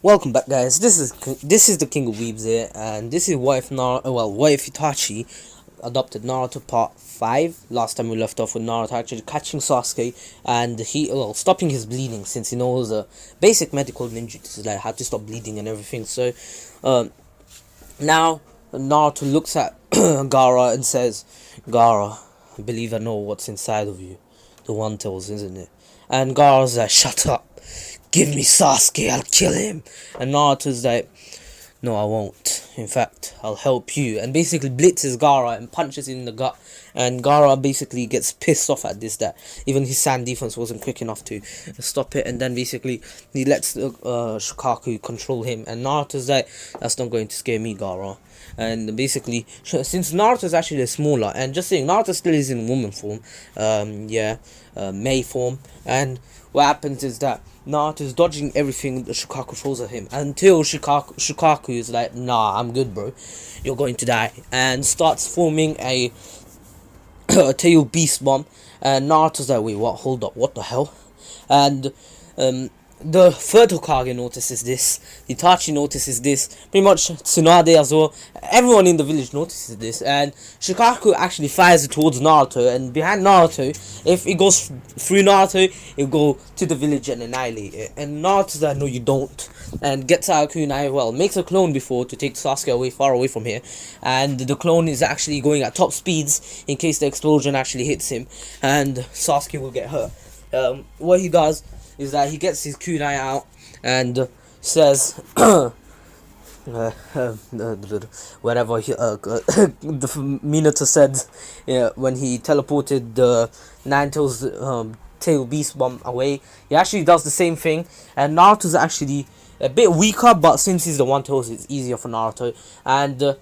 Welcome back, guys. This is the King of Weebs here, and this is what if Itachi adopted Naruto Part 5. Last time we left off with Naruto actually catching Sasuke and stopping his bleeding, since he knows basic medical ninjutsu, like how to stop bleeding and everything. So now Naruto looks at Gaara and says, "Gaara, I believe I know what's inside of you. The One Tails, isn't it?" And Gaara's like, "Shut up. Give me Sasuke, I'll kill him." And Naruto's like, "No, I won't. In fact, I'll help you." And basically blitzes Gaara and punches him in the gut. And Gaara basically gets pissed off at this, that even his sand defense wasn't quick enough to stop it. And then basically he lets Shukaku control him. And Naruto's like, "That's not going to scare me, Gaara." And basically, since Naruto's actually smaller, and just saying, Naruto still is in woman form, Mei form, and what happens is that Naruto is dodging everything that Shukaku throws at him, until Shukaku is like, "Nah, I'm good, bro. You're going to die," and starts forming a tail beast bomb. And Naruto's like, "Wait, what? Hold up, what the hell?" And the third Hokage notices this, Itachi notices this, pretty much Tsunade as well, everyone in the village notices this, and Shukaku actually fires it towards Naruto, and behind Naruto, if it goes through Naruto, it'll go to the village and annihilate it. And Naruto's like, "No, you don't," and gets out a kunai, makes a clone before to take Sasuke away, far away from here, and the clone is actually going at top speeds in case the explosion actually hits him, and Sasuke will get hurt. What he does is that he gets his kunai out and says whatever the Minato said when he teleported the Nine Tails tail beast bomb away. He actually does the same thing, and Naruto's actually a bit weaker, but since he's the One Tails, it's easier for Naruto. And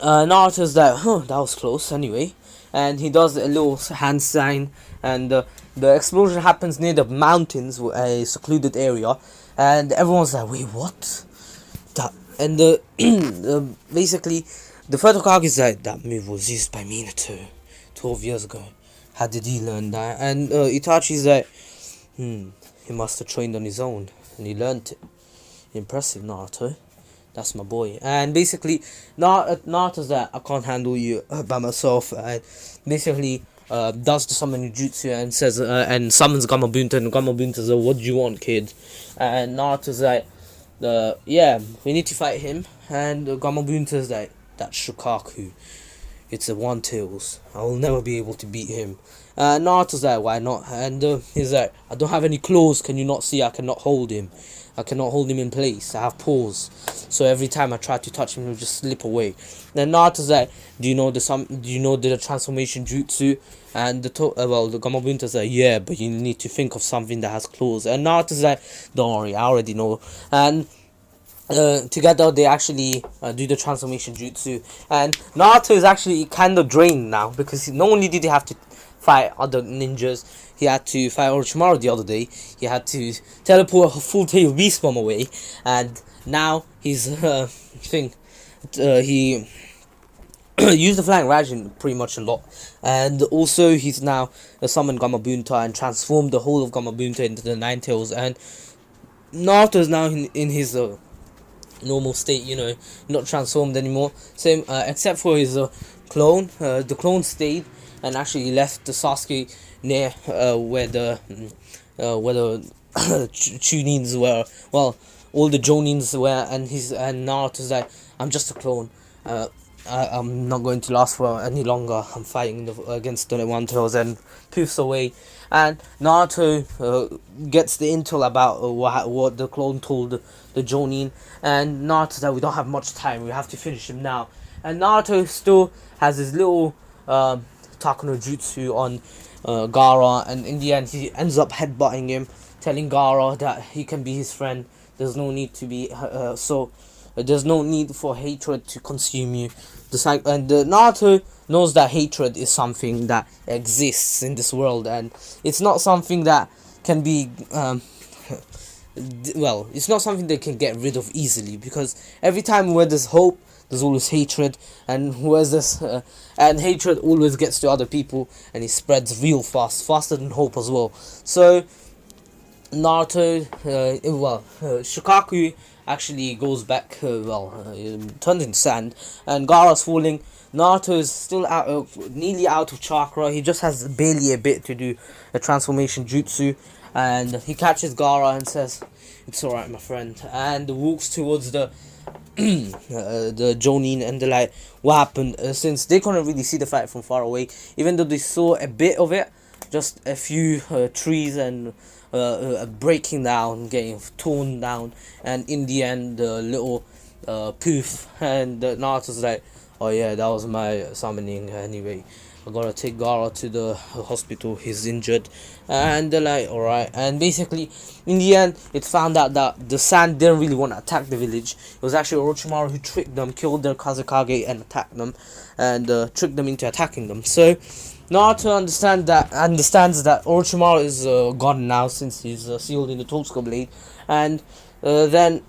Naruto's like, that was close anyway. And he does a little hand sign, and the explosion happens near the mountains, a secluded area, and everyone's like, "Wait, what?" And basically, the third Hokage is like, "That move was used by Minato 12 years ago. How did he learn that?" And Itachi's like, He must have trained on his own, and he learned it. Impressive, Naruto. That's my boy." And basically, Naruto's like, "I can't handle you by myself," and basically does the summon jutsu and says and summons Gamabunta, and Gamabunta's like, "What do you want, kid?" And Naruto's like, "Yeah, we need to fight him." And Gamabunta's like, "That's Shukaku. It's a One Tails. I will never be able to beat him." Naruto's like, "Why not?" And he's like, "I don't have any claws. Can you not see? I cannot hold him. I cannot hold him in place. I have paws. So every time I try to touch him, he'll just slip away." Then Naruto's like, Do you know the transformation jutsu?" And the Gamabunta's like, "Yeah, but you need to think of something that has claws." And Naruto's like, "Don't worry, I already know." And together they actually do the transformation jutsu, and Naruto is actually kind of drained now, because not only did he have to fight other ninjas, he had to fight Orochimaru the other day, he had to teleport a full tail beast bomb away, and now he's he used the flying Raijin pretty much a lot, and also he's now summoned Gamabunta and transformed the whole of Gamabunta into the Nine Tails. And Naruto is now in his normal state, not transformed anymore, same except for his clone. The clone stayed and actually left the Sasuke near where the Chunins were, all the Jonins were, and Naruto's like, "I'm just a clone. I'm not going to last for any longer. I'm fighting against the One Tails," and poofs away. And Naruto gets the intel about what the clone told the Jonin, and Naruto's like, "We don't have much time. We have to finish him now." And Naruto still has his little Takuno Jutsu on Gaara, and in the end he ends up headbutting him, telling Gaara that he can be his friend. There's no need to be there's no need for hatred to consume you. And Naruto knows that hatred is something that exists in this world, and it's not something that can be it's not something they can get rid of easily, because every time where there's hope, there's always hatred, and and hatred always gets to other people, and it spreads real fast, faster than hope as well. So Naruto, Shikaku actually goes back, turns into sand, and Gaara's falling. Naruto is still nearly out of chakra. He just has barely a bit to do a transformation jutsu, and he catches Gaara and says, "It's alright, my friend," and walks towards the Jonin, and they're like, "What happened?" Since they couldn't really see the fight from far away, even though they saw a bit of it, just a few trees and breaking down, getting torn down, and in the end, the little poof, and Naruto's like, "Oh yeah, that was my summoning anyway. I gotta take Gaara to the hospital. He's injured," and they're like, "Alright." And basically, in the end, it's found out that the Sand didn't really want to attack the village. It was actually Orochimaru who tricked them, killed their Kazekage, and attacked them, and tricked them into attacking them. So Naruto understands that Orochimaru is gone now, since he's sealed in the Totsuka blade, and then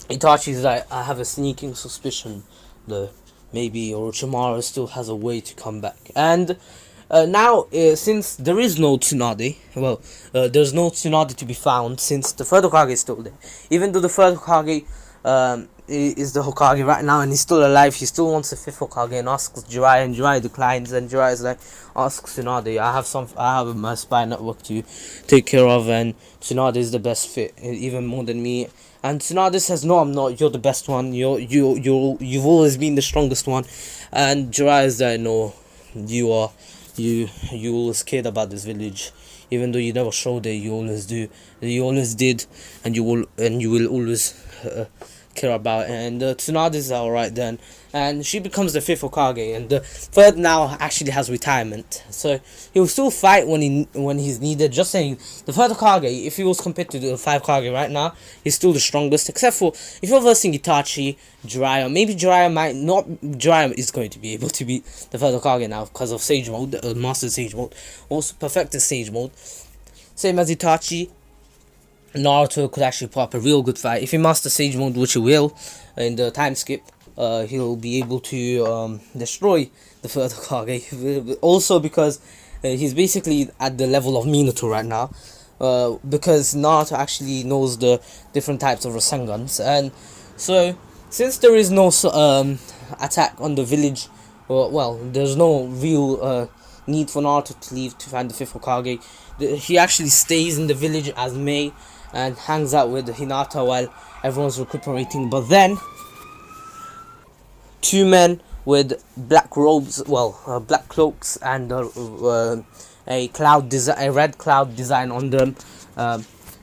Itachi's like, "I have a sneaking suspicion, though. Maybe Orochimaru still has a way to come back." And now, since there is no Tsunade, there's no Tsunade to be found, since the third Hokage is still there. Even though the third Hokage is the Hokage right now and he's still alive, he still wants the fifth Hokage and asks Jiraiya, and Jiraiya declines, and Jiraiya is like, "Ask Tsunade. I have my spy network to take care of, and Tsunade is the best fit, even more than me." And Tsunade says, "No, I'm not. You're the best one. You've always been the strongest one." And Jiraiya is like, "No, you are. You always cared about this village, even though you never showed it. You always do. You always did, and you will always care about it." And Tsunade is alright then, and she becomes the fifth Hokage, and the third now actually has retirement, so he will still fight when he's needed. Just saying, the third Hokage, if he was compared to the five Hokage right now, he's still the strongest, except for if you're versing Itachi, Jiraiya. Maybe Jiraiya might not. Jiraiya is going to be able to beat the third Hokage now because of Sage Mode, Master Sage Mode, also perfected Sage Mode. Same as Itachi. Naruto could actually put up a real good fight if he masters Sage Mode, which he will in the time skip. He'll be able to destroy the third Hokage. Also because he's basically at the level of Minato right now. Because Naruto actually knows the different types of Rasengans, and so since there is no attack on the village, there's no real need for Naruto to leave to find the fifth Hokage. He actually stays in the village as Mei and hangs out with Hinata while everyone's recuperating. But then, two men with black robes, black cloaks, and a red cloud design on them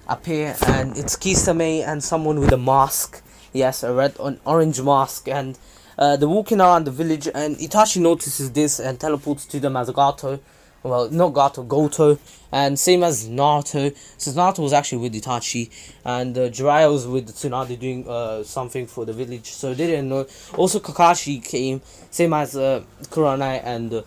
appear, and it's Kisame and someone with a mask. Yes, an orange mask, and they're walking around the village, and Itachi notices this and teleports to them as Gato. Well, not Gato, Goto, and same as Naruto, since Naruto was actually with Itachi, and Jiraiya was with Tsunade doing something for the village, so they didn't know. Also, Kakashi came, same as Kuranai and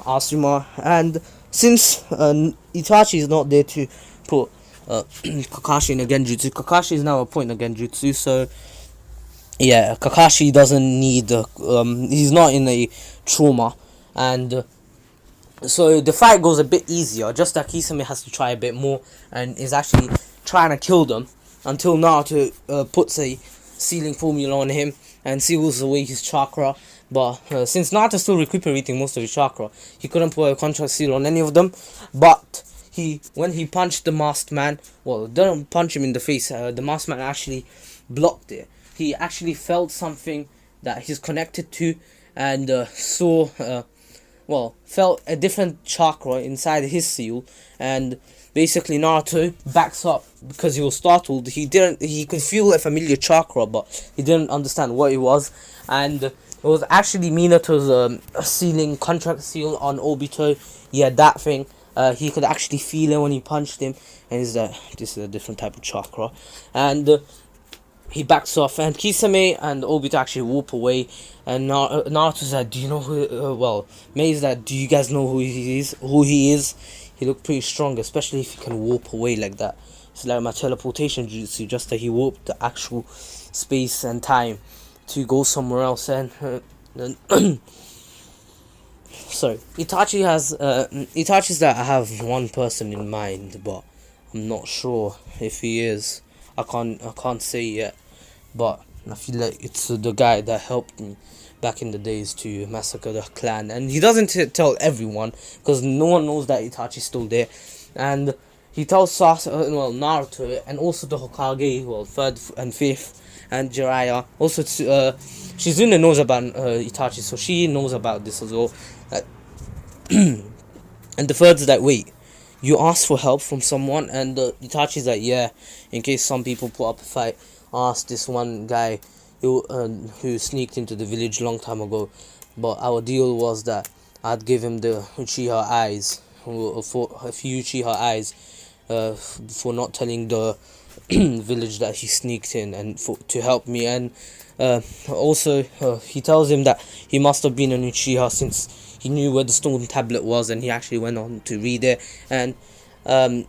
Asuma, and since Itachi is not there to put Kakashi in a Genjutsu, Kakashi is now a point in a Genjutsu, so yeah, Kakashi doesn't need, he's not in a trauma, and so the fight goes a bit easier, just that Kisame has to try a bit more and is actually trying to kill them until Naruto puts a sealing formula on him and seals away his chakra. But since Naruto's still recuperating most of his chakra, he couldn't put a contract seal on any of them. But when he punched the masked man, didn't punch him in the face, the masked man actually blocked it. He actually felt something that he's connected to, and felt a different chakra inside his seal, and basically Naruto backs up because he was startled. He could feel a familiar chakra, but he didn't understand what it was, and it was actually Minato's sealing contract seal on Obito. Yeah, that thing. He could actually feel it when he punched him, and he's like, "This is a different type of chakra," and he backs off, and Kisame and Obito actually walk away, and Naruto's like, "Do you know who?" Mei's like, "Do you guys know who he is? He looked pretty strong, especially if he can warp away like that. It's like my teleportation jutsu, just that he warped the actual space and time to go somewhere else." And sorry, Itachi's that I have one person in mind, but I'm not sure if he is. I can't say yet, but I feel like it's the guy that helped me back in the days to massacre the clan. And he doesn't tell everyone, because no one knows that Itachi's still there. And he tells Naruto, and also the Hokage, well, 3rd and 5th, and Jiraiya. Also, Shizune knows about Itachi, so she knows about this as well. And the third's like, wait, you asked for help from someone? And Itachi's like, yeah, in case some people put up a fight. I asked this one guy who sneaked into the village a long time ago, but our deal was that I'd give him the Uchiha eyes, for a few Uchiha eyes, for not telling the village that he sneaked in, and to help me. And also he tells him that he must have been an Uchiha since he knew where the stone tablet was, and he actually went on to read it. And the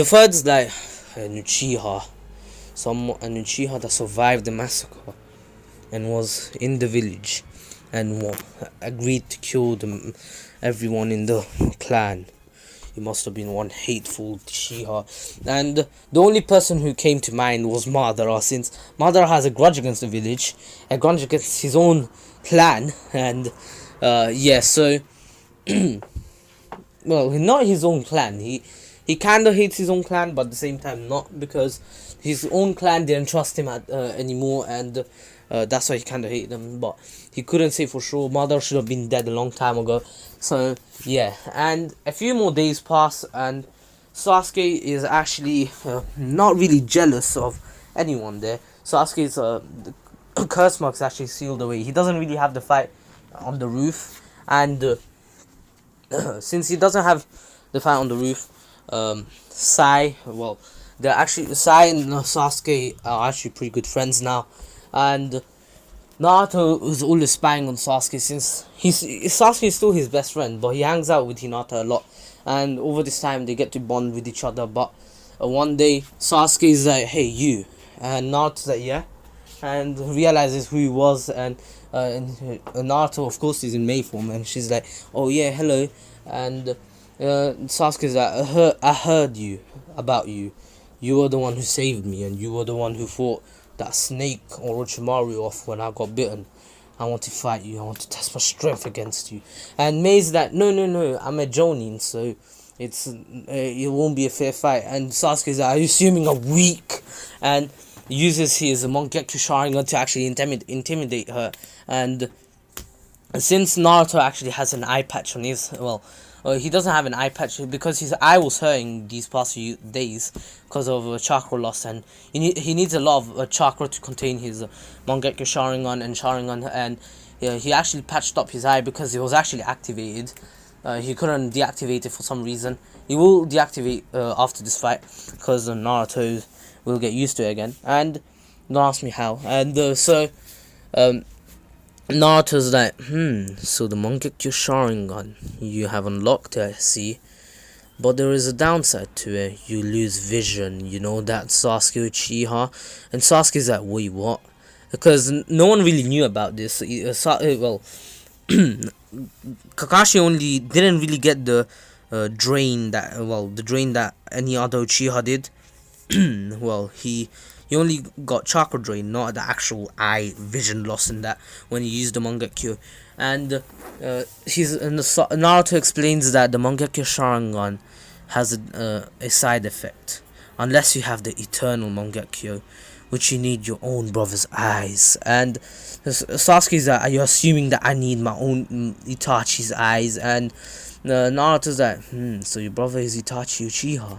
third's like an Uchiha that survived the massacre and was in the village and agreed to kill everyone in the clan. He must have been one hateful Uchiha. And the only person who came to mind was Madara, since Madara has a grudge against the village, a grudge against his own clan. And yeah, so well, not his own clan. He kind of hates his own clan, but at the same time not, because his own clan didn't trust him anymore, and that's why he kind of hated them. But he couldn't say for sure. Mother should have been dead a long time ago. So yeah, and a few more days pass, and Sasuke is actually not really jealous of anyone there. Sasuke's curse marks actually sealed away. He doesn't really have the fight on the roof, and since he doesn't have the fight on the roof, Sai and Sasuke are actually pretty good friends now. And Naruto is always spying on Sasuke, since Sasuke is still his best friend, but he hangs out with Hinata a lot, and over this time they get to bond with each other. But one day Sasuke is like, hey you, and Naruto's like, yeah, and realizes who he was. And Naruto, of course, is in May form, and she's like, oh yeah, hello. And Sasuke's like, I heard about you. You were the one who saved me, and you were the one who fought that snake Orochimaru off when I got bitten. I want to fight you. I want to test my strength against you. And May's like, no, I'm a Jonin, so it won't be a fair fight. And Sasuke's like, are you assuming I'm weak? And uses his Mangekyo Sharingan to actually intimidate her. And since Naruto actually has an eye patch on his, he doesn't have an eye patch because his eye was hurting these past few days because of chakra loss, and he needs a lot of chakra to contain his Mangekyo Sharingan and Sharingan. And he actually patched up his eye because it was actually activated. He couldn't deactivate it for some reason. He will deactivate after this fight, because Naruto will get used to it again. And don't ask me how. And Naruto's like, so the Mangekyo Sharingan you have unlocked it, I see. But there is a downside to it. You lose vision, you know that, Sasuke Uchiha. And Sasuke's like, wait, what? Because no one really knew about this. Kakashi only didn't really get the drain that any other Uchiha did. He only got chakra drain, not the actual eye vision loss in that, when he used the Mangekyo. And Naruto explains that the Mangekyo Sharingan has a side effect. Unless you have the eternal Mangekyo, which you need your own brother's eyes. And Sasuke's like, are you assuming that I need my own Itachi's eyes? And Naruto's like, so your brother is Itachi Uchiha.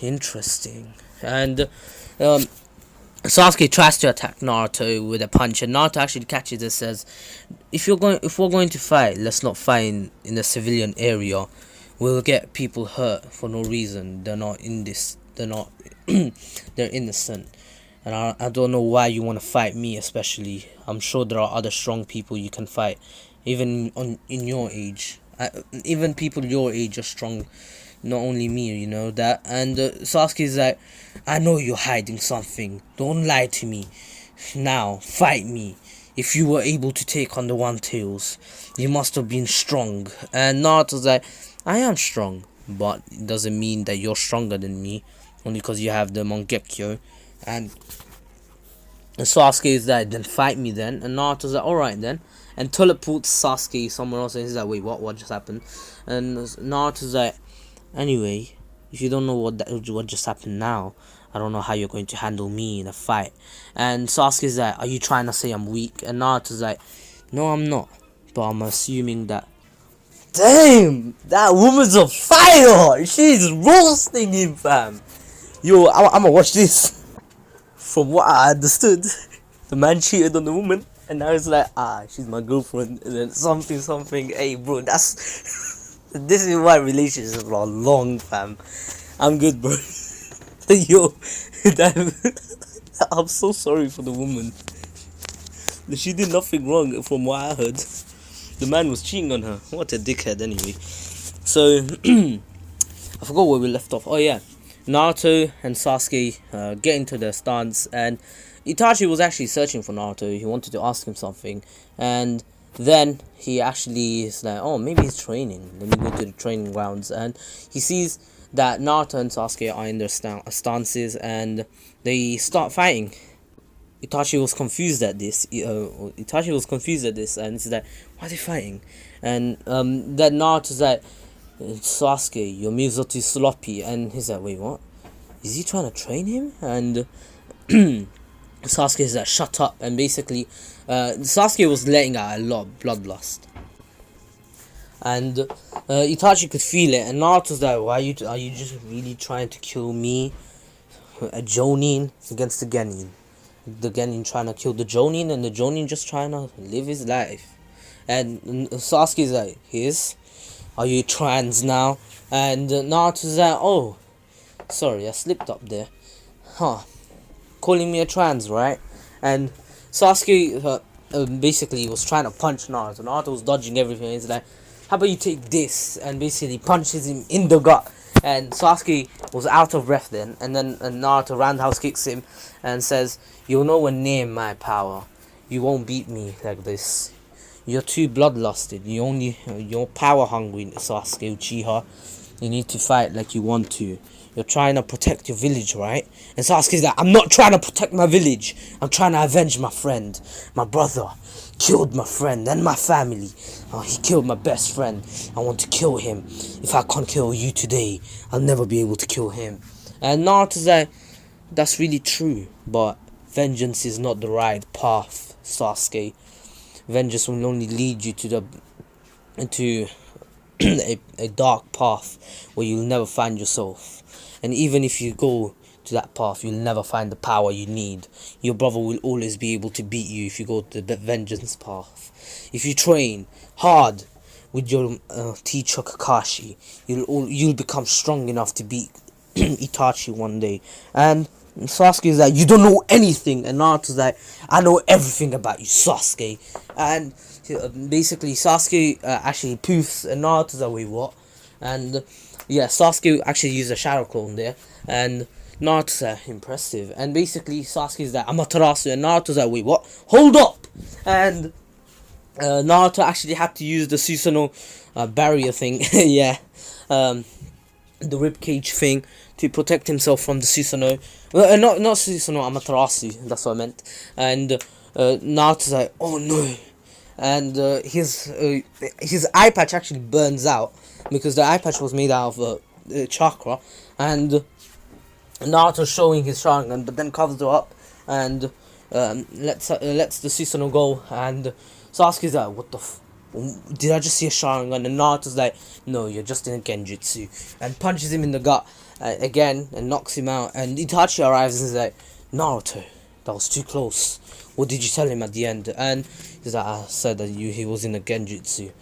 Interesting. And Sasuke tries to attack Naruto with a punch, and Naruto actually catches it and says, if we're going to fight, let's not fight in a civilian area. We'll get people hurt for no reason. They're innocent. And I don't know why you want to fight me especially. I'm sure there are other strong people you can fight, even in your age. Even people your age are strong, not only me, you know that. And Sasuke's like, I know you're hiding something. Don't lie to me. Now, fight me. If you were able to take on the One Tails, you must have been strong. And Naruto's like, I am strong. but it doesn't mean that you're stronger than me only because you have the Mangekyo. And Sasuke is like, then fight me then. And Naruto's like, alright then. And teleports Sasuke somewhere else. And he's like, wait, what just happened? And Naruto's like, anyway, if you don't know what just happened now, I don't know how you're going to handle me in a fight. And Sasuke's like, are you trying to say I'm weak? And Naruto's like, no, I'm not. But I'm assuming that. Damn! That woman's a fire! She's roasting him, fam. Yo, I'ma watch this. From what I understood, the man cheated on the woman, and now it's like, she's my girlfriend, and then something. Hey, bro, that's this is why relationships are long, fam. I'm good, bro. Yo, I'm so sorry for the woman. She did nothing wrong, from what I heard. The man was cheating on her. What a dickhead, anyway. So, I forgot where we left off. Oh yeah. Naruto and Sasuke get into their stance, and Itachi was actually searching for Naruto. He wanted to ask him something, and then he actually is like, oh, maybe he's training. Let me go to the training grounds. And he sees that Naruto and Sasuke are in their stances, and they start fighting. Itachi was confused at this. And he's like, why are they fighting? And then Naruto's like, Sasuke, your moves are too sloppy. And he's like, wait, what? Is he trying to train him? And Sasuke is like, shut up. And basically, Sasuke was letting out a lot of bloodlust. And Itachi could feel it. And Naruto's like, why are you just really trying to kill me? A Jonin against the Genin. The Genin trying to kill the Jonin, and the Jonin just trying to live his life. And Sasuke's like, are you trans now? And Naruto's like, oh, sorry, I slipped up there. Calling me a trans, right? And Sasuke basically was trying to punch Naruto. Naruto was dodging everything. He's like, how about you take this? And basically punches him in the gut. And Sasuke was out of breath then. And then Naruto roundhouse kicks him and says, you're nowhere near my power. You won't beat me like this. You're too bloodlusted. You're power hungry, Sasuke Uchiha. You need to fight like you want to. You're trying to protect your village, right? And Sasuke's like, I'm not trying to protect my village. I'm trying to avenge my friend. My brother killed my friend and my family. He killed my best friend. I want to kill him. If I can't kill you today, I'll never be able to kill him. And Naruto's like, that's really true. But vengeance is not the right path, Sasuke. Vengeance will only lead you to a dark path where you'll never find yourself. And even if you go to that path, you'll never find the power you need. Your brother will always be able to beat you if you go to the vengeance path. If you train hard with your teacher Kakashi, you'll become strong enough to beat Itachi one day. And Sasuke is like, you don't know anything. And Naruto's like, I know everything about you, Sasuke. And basically Sasuke actually poofs, and Naruto's like, wait, what? And yeah, Sasuke actually used a shadow clone there, and Naruto's impressive. And basically Sasuke's like, Amaterasu, and Naruto's like, wait, what? Hold up! And Naruto actually had to use the Susanoo barrier thing. Yeah, the ribcage thing to protect himself from the Susanoo. Not Susanoo, Amaterasu, that's what I meant. And Naruto's like, oh no. And his eye patch actually burns out, because the eye patch was made out of chakra. And Naruto showing his Sharingan, but then covers it up and lets the Susanoo go. And Sasuke's like, what the did I just see a Sharingan? And Naruto's like, no, you're just in a Genjutsu. And punches him in the gut again and knocks him out. And Itachi arrives and is like, Naruto, that was too close. What did you tell him at the end? And he's like, I said that he was in a Genjutsu.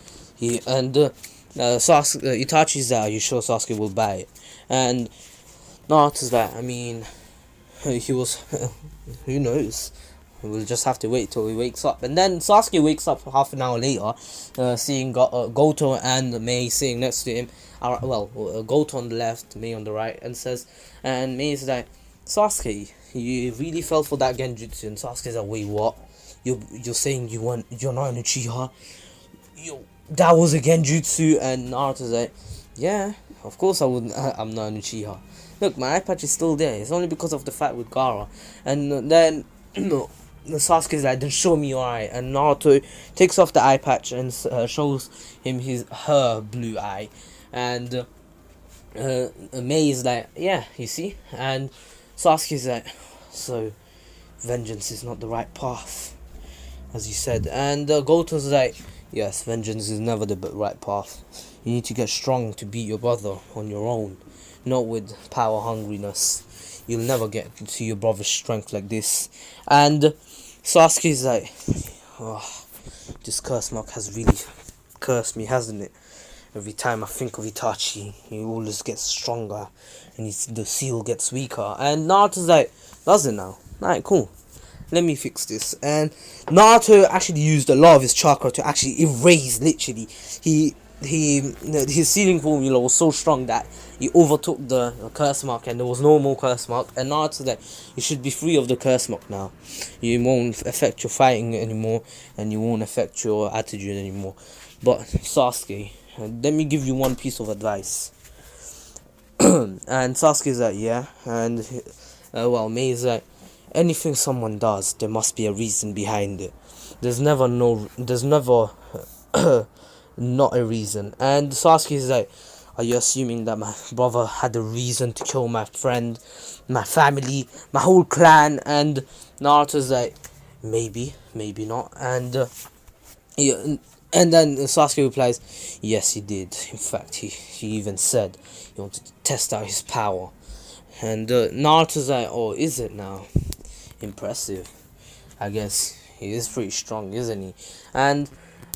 Itachi's like, are you sure Sasuke will buy it? And Naruto's like, I mean, he was, who knows? We'll just have to wait till he wakes up. And then Sasuke wakes up half an hour later, seeing Goto and Mei sitting next to him. Goto on the left, Mei on the right, and Mei's like, Sasuke, you really fell for that Genjutsu. And Sasuke's like, wait, what? You're saying you're not an Uchiha? That was a Genjutsu? And Naruto's like, yeah, Of course I wouldn't. I'm not an Uchiha. Look, my eye patch is still there. It's only because of the fight with Gaara. And then, no, Sasuke's like, then show me your eye. And Naruto takes off the eye patch and shows him her blue eye. And Mei is like, yeah, you see? And Sasuke's like, so vengeance is not the right path, as you said. And Goto's like, yes, vengeance is never the right path. You need to get strong to beat your brother on your own, not with power hungriness. You'll never get to your brother's strength like this. And Sasuke's like, oh, this curse mark has really cursed me, hasn't it? Every time I think of Itachi, he always gets stronger, and the seal gets weaker. And Naruto's like, does it now? Alright, cool. Let me fix this. And Naruto actually used a lot of his chakra to actually erase, literally. His sealing formula was so strong that he overtook the curse mark, and there was no more curse mark. And Naruto's like, you should be free of the curse mark now. You won't affect your fighting anymore, and you won't affect your attitude anymore. But Sasuke, let me give you one piece of advice. And Sasuke's like, yeah. And Mei's like, anything someone does, there must be a reason behind it. There's never not a reason. And Sasuke's like, are you assuming that my brother had a reason to kill my friend, my family, my whole clan? And Naruto's like, maybe not. And and then Sasuke replies, yes, he did. In fact, he even said he wanted to test out his power. And Naruto's like, oh, is it now? Impressive. I guess he is pretty strong, isn't he? And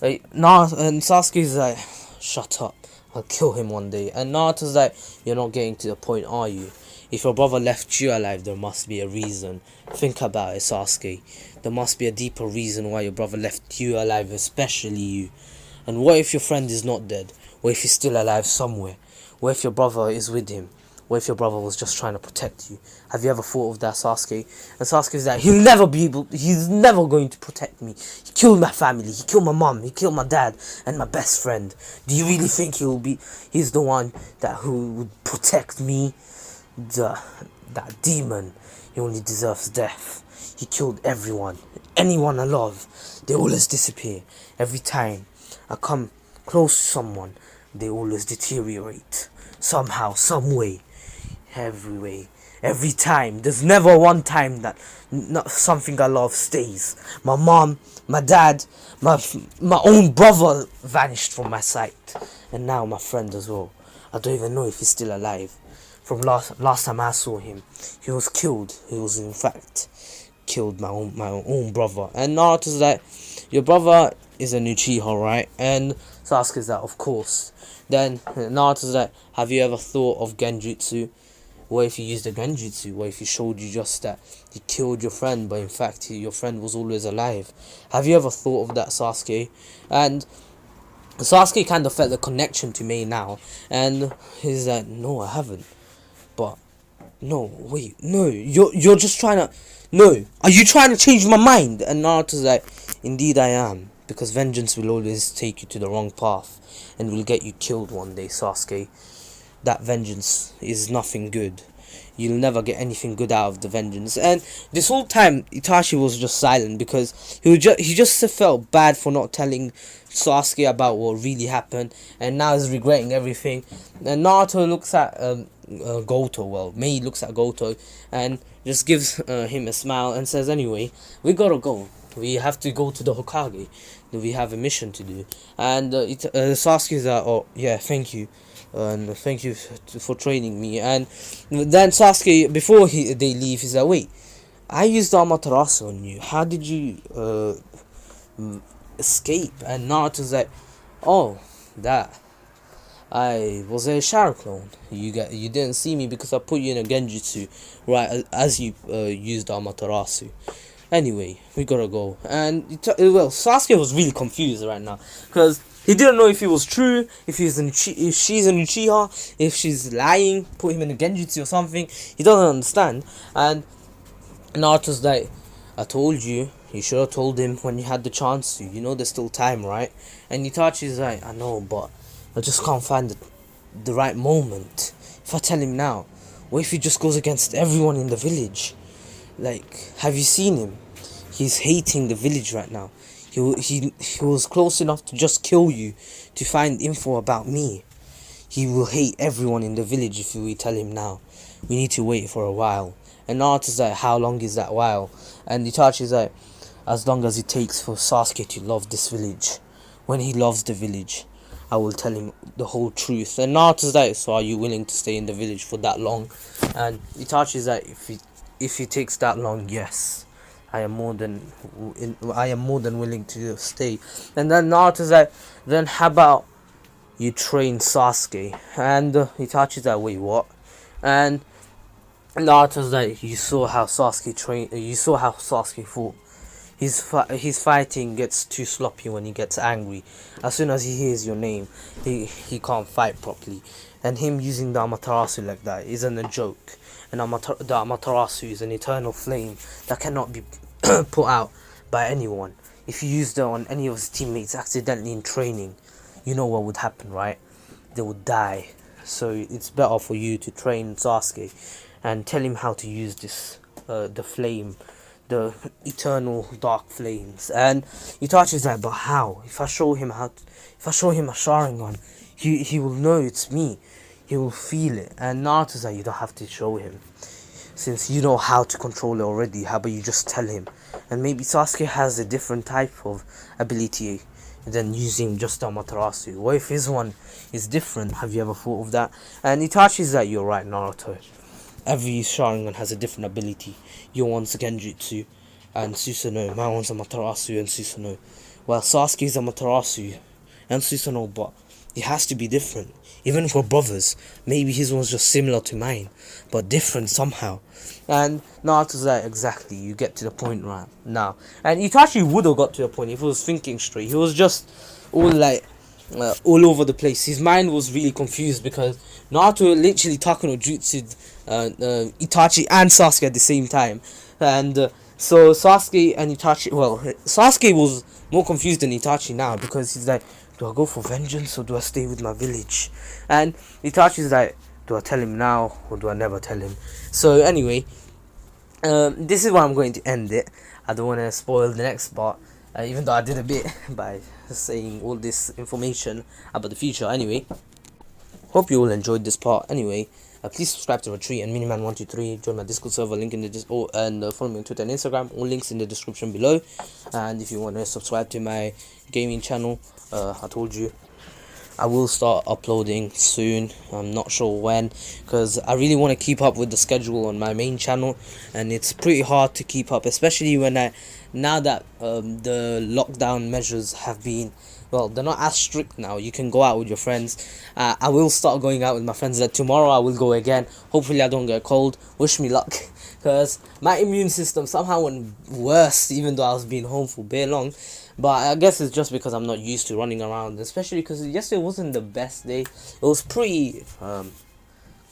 Sasuke's like, shut up, I'll kill him one day. And Naruto's like, you're not getting to the point, are you? If your brother left you alive, there must be a reason. Think about it, Sasuke. There must be a deeper reason why your brother left you alive, especially you. And what if your friend is not dead? What if he's still alive somewhere? What if your brother is with him? What if your brother was just trying to protect you? Have you ever thought of that, Sasuke? And Sasuke's like, he's never going to protect me. He killed my family, he killed my mom, he killed my dad, and my best friend. Do you really think he's the one who would protect me? That demon, he only deserves death. He killed everyone. Anyone I love, they always disappear. Every time I come close to someone, they always deteriorate. Somehow, some way. Every way. Every time. There's never one time that something I love stays. My mom, my dad, my own brother vanished from my sight. And now my friend as well. I don't even know if he's still alive. From last time I saw him, he was killed. He was in fact killed my own brother. And Naruto's like, your brother is an Uchiha, right? And Sasuke's like, of course. Then Naruto's like, have you ever thought of Genjutsu? What if you used a Genjutsu? What if he showed you just that he killed your friend, but in fact your friend was always alive? Have you ever thought of that, Sasuke? And Sasuke kind of felt the connection to Mei now, and he's like, no, I haven't. But no, wait, no, you're just trying to, no, are you trying to change my mind? And Naruto's like, indeed I am, because vengeance will always take you to the wrong path and will get you killed one day, Sasuke. That vengeance is nothing good. You'll never get anything good out of the vengeance. And this whole time Itachi was just silent, because he just felt bad for not telling Sasuke about what really happened, and now he's regretting everything. And Naruto looks at Mei looks at Goto and just gives him a smile and says, anyway, we gotta go. We have to go to the Hokage. We have a mission to do. And Sasuke's like, oh yeah, thank you. And thank you for training me. And then Sasuke, before they leave, he's like, wait, I used Amaterasu on you. How did you escape? And Naruto's like, oh, that I was a shadow clone. You didn't see me because I put you in a Genjutsu right as you used Amaterasu. Anyway, we gotta go. And Sasuke was really confused right now, because he didn't know if it was true, if she's an Uchiha, if she's lying, put him in a Genjutsu or something. He doesn't understand. And Naruto's like, I told you, you should have told him when you had the chance to. You know there's still time, right? And Itachi's like, I know, but I just can't find the right moment. If I tell him now, what if he just goes against everyone in the village? Like, have you seen him? He's hating the village right now. He was close enough to just kill you to find info about me. He will hate everyone in the village if we tell him now. We need to wait for a while. And Naruto's like, how long is that while? And Itachi's like, as long as it takes for Sasuke to love this village. When he loves the village, I will tell him the whole truth. And Naruto's like, so are you willing to stay in the village for that long? And Itachi's like, if it takes that long, yes. I am more than willing to stay. And then Naruto's like, then how about you train Sasuke? And Itachi's like, wait, what? And Naruto's like, you saw how Sasuke fought. His fighting gets too sloppy when he gets angry. As soon as he hears your name, he can't fight properly. And him using the Amaterasu like that isn't a joke. And the Amaterasu is an eternal flame that cannot be put out by anyone. If you use that on any of his teammates accidentally in training, you know what would happen, right? They would die. So it's better for you to train Sasuke and tell him how to use this, the flame, the eternal dark flames. And Itachi's like, but how? If I show him a Sharingan, he will know it's me. He will feel it. And Naruto's like, you don't have to show him. Since you know how to control it already, how about you just tell him? And maybe Sasuke has a different type of ability than using just Amaterasu. What if his one is different? Have you ever thought of that? And Itachi's like, you're right, Naruto. Every Sharingan has a different ability. Your one's Genjutsu and Susanoo. My one's Amaterasu and Susanoo. Well, Sasuke's Amaterasu and Susanoo, but it has to be different. Even for brothers, maybe his one's just similar to mine, but different somehow. And Naruto's like, exactly, you get to the point right now. And Itachi would have got to the point if he was thinking straight. He was just all all over the place. His mind was really confused because Naruto literally talking no jutsu Itachi and Sasuke at the same time. And so Sasuke and Itachi, well, Sasuke was more confused than Itachi now because he's like, do I go for vengeance or do I stay with my village? And Itachi's like, do I tell him now or do I never tell him? So anyway, this is where I'm going to end it. I don't want to spoil the next part, even though I did a bit by saying all this information about the future. Anyway, hope you all enjoyed this part. Anyway, please subscribe to Retreat and Miniman123. Join my Discord server, link in the and follow me on Twitter and Instagram. All links in the description below. And if you want to subscribe to my gaming channel, I told you I will start uploading soon. I'm not sure when, because I really want to keep up with the schedule on my main channel, and it's pretty hard to keep up, especially when now that the lockdown measures have been, well, they're not as strict now. You can go out with your friends. I will start going out with my friends. Tomorrow I will go again. Hopefully I don't get cold. Wish me luck, because my immune system somehow went worse even though I was being home for bare long. But I guess it's just because I'm not used to running around, especially because yesterday wasn't the best day. It was pretty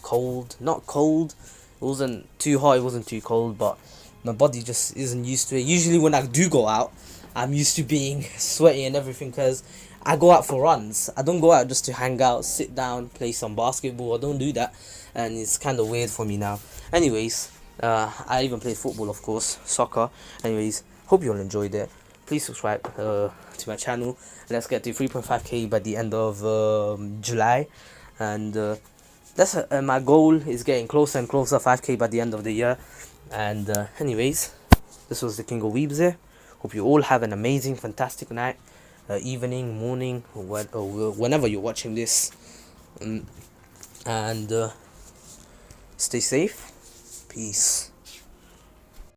cold, not cold. It wasn't too hot, it wasn't too cold, but my body just isn't used to it. Usually when I do go out, I'm used to being sweaty and everything because I go out for runs. I don't go out just to hang out, sit down, play some basketball. I don't do that, and it's kind of weird for me now. Anyways, I even play football, of course, soccer. Anyways, hope you all enjoyed it. Please subscribe to my channel. Let's get to 3.5k by the end of July, and that's my goal is getting closer and closer, 5k by the end of the year. And anyways, this was the King of Weebs here. Hope you all have an amazing, fantastic night, evening, morning, or whenever you're watching this, and stay safe. Peace.